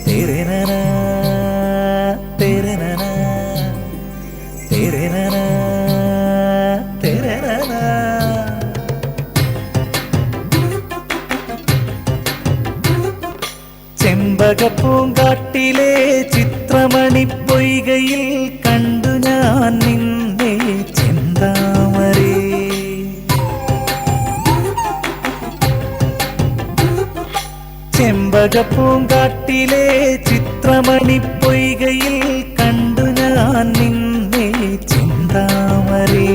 तेरे नैना तेरे नैना तेरे नैना तेरे नैना ചെമ്പകപ്പൂങ്കാട്ടിലെ ചിത്രമണിപ്പൊയ്കയിൽ കണ്ടു ഞാൻ നിന്നെ ചെന്താമരേ. ചെമ്പകപ്പൂങ്കാട്ടിലെ ചിത്രമണിപ്പൊയ്കയിൽ കണ്ടു ഞാൻ നിന്നെ ചെന്താമരേ.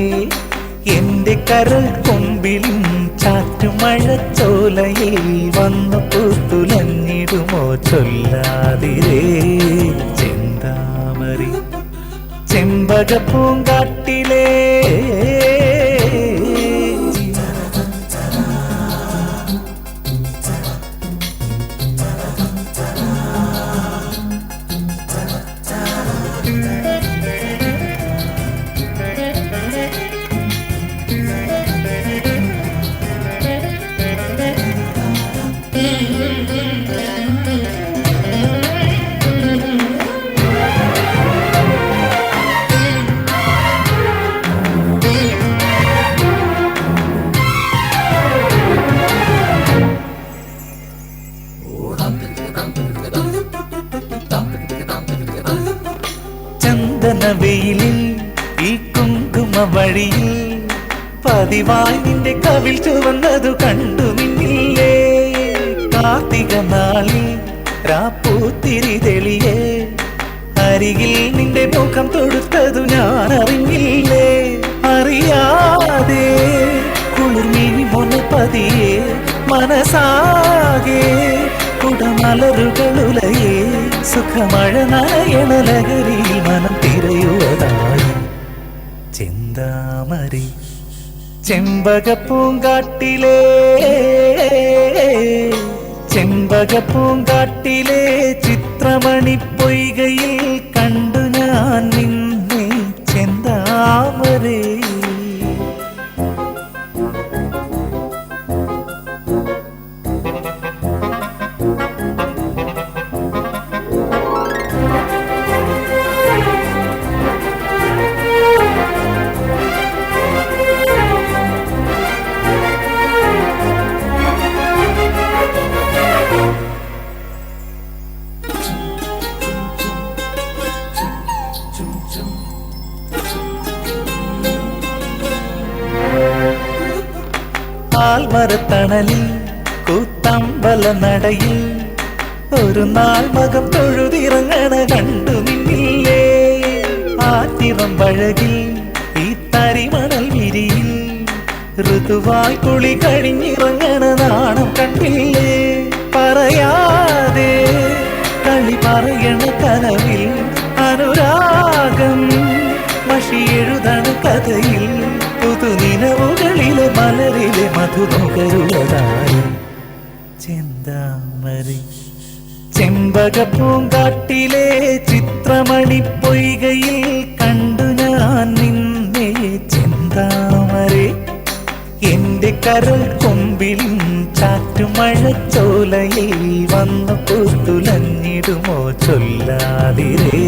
എന്റെ കരൾ കൊമ്പിലും ചാറ്റുമഴച്ചോലയിൽ വന്നു പൂത്തുലഞ്ഞിടുമോ ചൊല്ലാതിരേ ചെന്താമരേ. ചെമ്പകപ്പൂങ്കാട്ടിലെ ചന്ദനവെയിലിൽ ഈ കുങ്കുമ വഴിയിൽ പതിവായി നിന്റെ കവിൾ ചുവന്നതു കണ്ടു നിന്നില്ലേ. കാർത്തിക നാളിൽ രാപ്പൂത്തിരി തെളിയേ അരികിൽ നിന്റെ മുഖം തൊടുത്തതു ഞാൻ അറിഞ്ഞില്ലേ. അറിയാതെ കുളിർമിഴി മുനപ്പതിയെ മനസാകെ കുടമലറുകളുലയേ സുഖമഴ നനയണ ലഹരിയിൽ മനം തിരയുവതായി ചെന്താമരേ. ചെമ്പകപ്പൂങ്കാട്ടിലെ ചെമ്പകപ്പൂങ്കാട്ടിലെ ചിത്രമണിപ്പൊയ്കയിൽ കണ്ടു ഞാൻ നിന്നെ ചെന്താമരേ. ആൽമരത്തണലിൽ കൂത്തമ്പല നടയിൽ ഒരു നാൾ മകം തൊഴുതിറങ്ങണ കണ്ടു നിന്നില്ലേ. ആറ്റിറം പഴകിൽ ഈ തരിമണൽ വിരിയിൽ ഋതുവായി കുളി കഴിഞ്ഞിറങ്ങണ നാണം കണ്ടില്ലേ. പറയാതെ കളി പറയണ കനവിൽ അനുരാഗം മഷി എഴുതണ കഥയിൽ പുതുനിലവുകളിലെ മലരിലെ മധുനുകരുള്ളതായി ചെന്താമരേ. ചെമ്പകപ്പൂങ്കാട്ടിലെ ചിത്രമണിപ്പൊയ്കയിൽ കണ്ടു ഞാൻ നിന്നെ ചെന്താമരേ. എന്റെ കരൾ കൊമ്പിലും ചാറ്റുമഴച്ചോലയിൽ വന്നു പൂത്തുലഞ്ഞിടുമോ ചൊല്ലാതിരേ